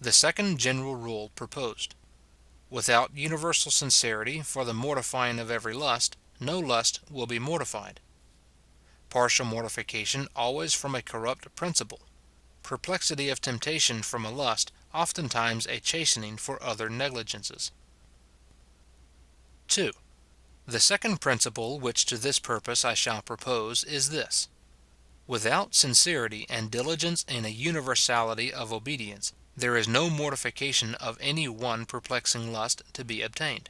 The second general rule proposed. Without universal sincerity for the mortifying of every lust, no lust will be mortified. Partial mortification always from a corrupt principle. Perplexity of temptation from a lust, oftentimes a chastening for other negligences. 2. The second principle which to this purpose I shall propose is this. Without sincerity and diligence in a universality of obedience, there is no mortification of any one perplexing lust to be obtained.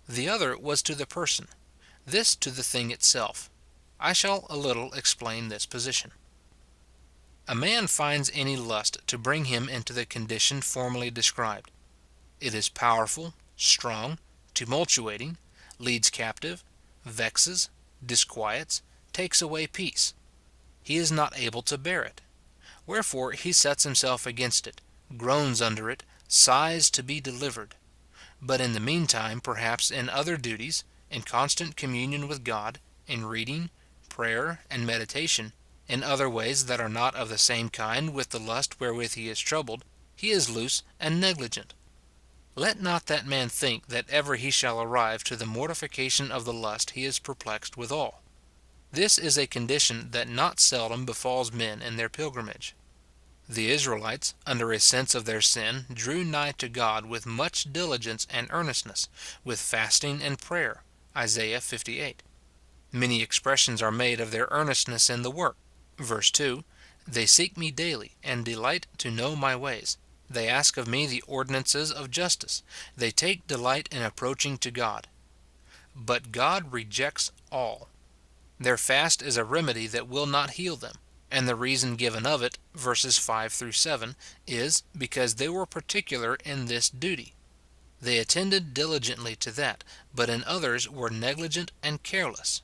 The other was to the person, this to the thing itself. I shall a little explain this position. A man finds any lust to bring him into the condition formerly described. It is powerful, strong, tumultuating, leads captive, vexes, disquiets, takes away peace. He is not able to bear it. Wherefore he sets himself against it, groans under it, sighs to be delivered. But in the meantime, perhaps in other duties, in constant communion with God, in reading, prayer, and meditation, in other ways that are not of the same kind with the lust wherewith he is troubled, he is loose and negligent. Let not that man think that ever he shall arrive to the mortification of the lust he is perplexed withal. This is a condition that not seldom befalls men in their pilgrimage. The Israelites, under a sense of their sin, drew nigh to God with much diligence and earnestness, with fasting and prayer. Isaiah 58. Many expressions are made of their earnestness in the work. Verse 2, They seek me daily, and delight to know my ways. They ask of me the ordinances of justice. They take delight in approaching to God. But God rejects all. Their fast is a remedy that will not heal them, and the reason given of it, verses 5 through 7, is because they were particular in this duty. They attended diligently to that, but in others were negligent and careless.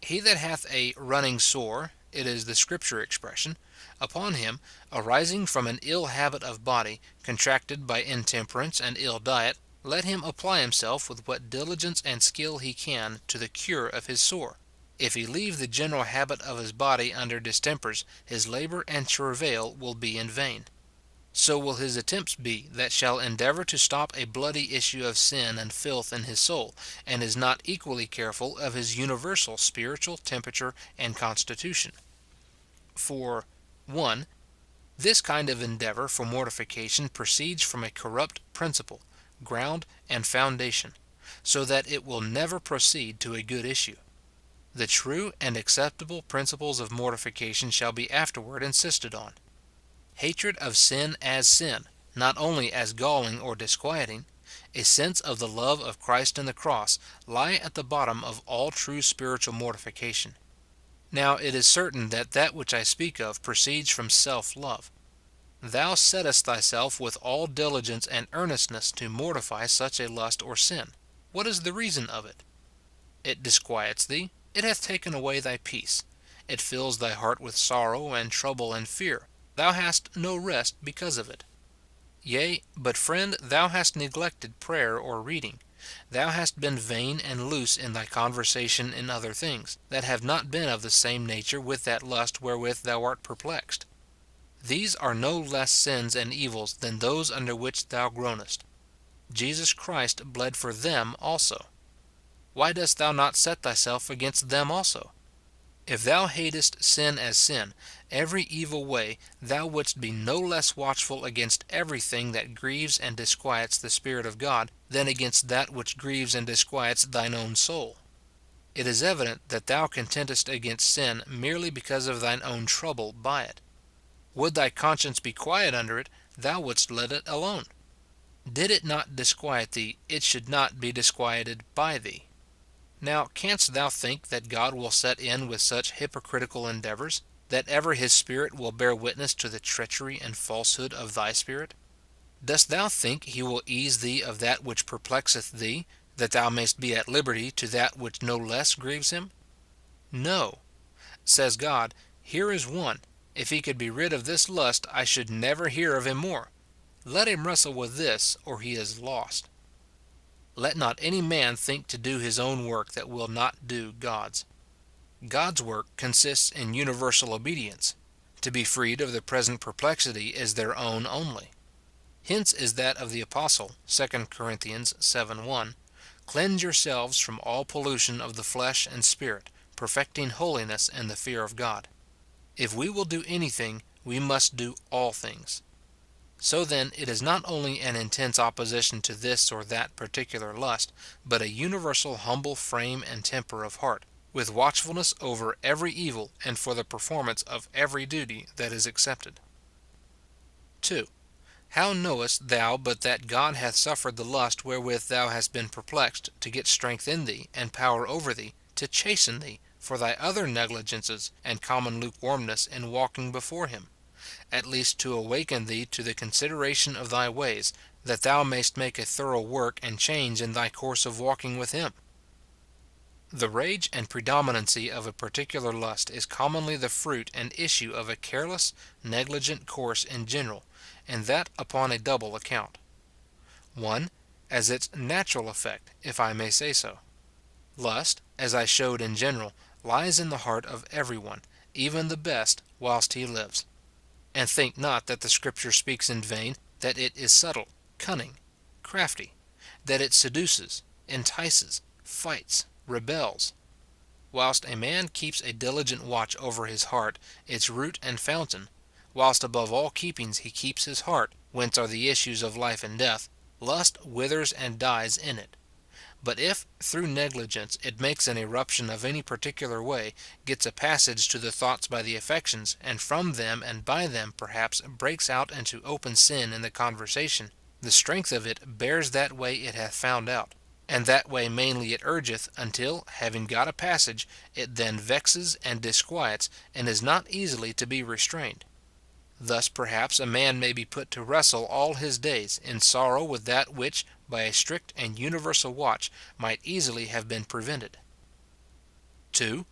He that hath a running sore, it is the scripture expression, upon him, arising from an ill habit of body, contracted by intemperance and ill diet, let him apply himself with what diligence and skill he can to the cure of his sore. If he leave the general habit of his body under distempers, his labour and travail will be in vain. So will his attempts be that shall endeavour to stop a bloody issue of sin and filth in his soul, and is not equally careful of his universal spiritual temperature and constitution. For, 1. This kind of endeavour for mortification proceeds from a corrupt principle, ground, and foundation, so that it will never proceed to a good issue. The true and acceptable principles of mortification shall be afterward insisted on. Hatred of sin, not only as galling or disquieting, a sense of the love of Christ and the cross, lie at the bottom of all true spiritual mortification. Now it is certain that that which I speak of proceeds from self-love. Thou settest thyself with all diligence and earnestness to mortify such a lust or sin. What is the reason of it? It disquiets thee, it hath taken away thy peace, it fills thy heart with sorrow and trouble and fear. Thou hast no rest because of it. Yea, but friend, thou hast neglected prayer or reading. Thou hast been vain and loose in thy conversation in other things, that have not been of the same nature with that lust wherewith thou art perplexed. These are no less sins and evils than those under which thou groanest. Jesus Christ bled for them also. Why dost thou not set thyself against them also? If thou hatest sin as sin, every evil way, thou wouldst be no less watchful against everything that grieves and disquiets the Spirit of God than against that which grieves and disquiets thine own soul. It is evident that thou contendest against sin merely because of thine own trouble by it. Would thy conscience be quiet under it, thou wouldst let it alone. Did it not disquiet thee, it should not be disquieted by thee. Now, canst thou think that God will set in with such hypocritical endeavours, that ever his Spirit will bear witness to the treachery and falsehood of thy spirit? Dost thou think he will ease thee of that which perplexeth thee, that thou mayst be at liberty to that which no less grieves him? No. Says God, here is one, if he could be rid of this lust, I should never hear of him more. Let him wrestle with this, or he is lost. Let not any man think to do his own work that will not do God's. God's work consists in universal obedience. To be freed of the present perplexity is their own only. Hence is that of the apostle, 2 Corinthians 7:1, "Cleanse yourselves from all pollution of the flesh and spirit, perfecting holiness in the fear of God." If we will do anything, we must do all things. So then, it is not only an intense opposition to this or that particular lust, but a universal humble frame and temper of heart, with watchfulness over every evil and for the performance of every duty that is accepted. 2. How knowest thou but that God hath suffered the lust wherewith thou hast been perplexed to get strength in thee and power over thee, to chasten thee for thy other negligences and common lukewarmness in walking before him, at least to awaken thee to the consideration of thy ways, that thou mayst make a thorough work and change in thy course of walking with him? The rage and predominancy of a particular lust is commonly the fruit and issue of a careless, negligent course in general, and that upon a double account. 1. As its natural effect, if I may say so. Lust, as I showed in general, lies in the heart of every one, even the best, whilst he lives. And think not that the Scripture speaks in vain, that it is subtle, cunning, crafty, that it seduces, entices, fights, rebels. Whilst a man keeps a diligent watch over his heart, its root and fountain, whilst above all keepings he keeps his heart, whence are the issues of life and death, lust withers and dies in it. But if, through negligence, it makes an eruption of any particular way, gets a passage to the thoughts by the affections, and from them and by them, perhaps, breaks out into open sin in the conversation, the strength of it bears that way it hath found out, and that way mainly it urgeth, until, having got a passage, it then vexes and disquiets, and is not easily to be restrained. Thus, perhaps, a man may be put to wrestle all his days in sorrow with that which, by a strict and universal watch, might easily have been prevented. 2.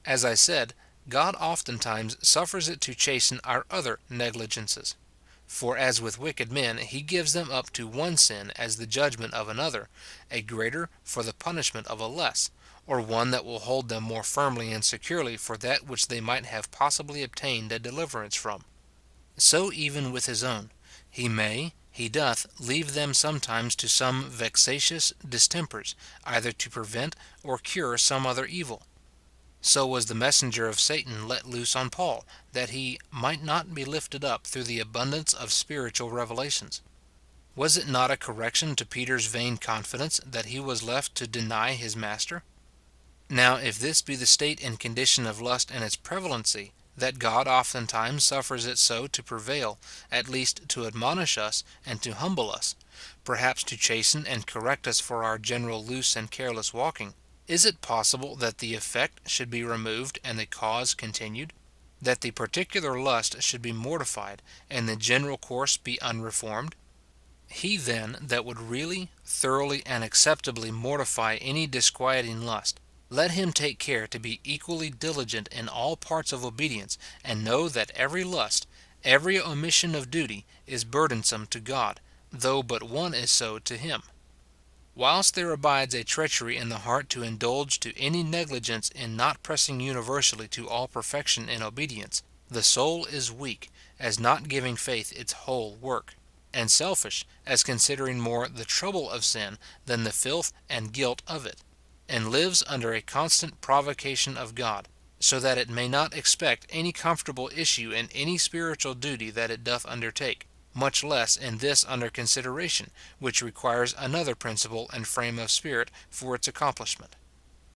As I said, God oftentimes suffers it to chasten our other negligences. For as with wicked men, he gives them up to one sin as the judgment of another, a greater for the punishment of a less, or one that will hold them more firmly and securely for that which they might have possibly obtained a deliverance from. So even with his own, he doth leave them sometimes to some vexatious distempers, either to prevent or cure some other evil. So was the messenger of Satan let loose on Paul, that he might not be lifted up through the abundance of spiritual revelations. Was it not a correction to Peter's vain confidence that he was left to deny his master? Now, if this be the state and condition of lust and its prevalency, that God oftentimes suffers it so to prevail, at least to admonish us and to humble us, perhaps to chasten and correct us for our general loose and careless walking, is it possible that the effect should be removed and the cause continued? That the particular lust should be mortified and the general course be unreformed? He then that would really, thoroughly, and acceptably mortify any disquieting lust, let him take care to be equally diligent in all parts of obedience, and know that every lust, every omission of duty, is burdensome to God, though but one is so to him. Whilst there abides a treachery in the heart to indulge to any negligence in not pressing universally to all perfection in obedience, the soul is weak, as not giving faith its whole work, and selfish, as considering more the trouble of sin than the filth and guilt of it, and lives under a constant provocation of God, so that it may not expect any comfortable issue in any spiritual duty that it doth undertake, much less in this under consideration, which requires another principle and frame of spirit for its accomplishment.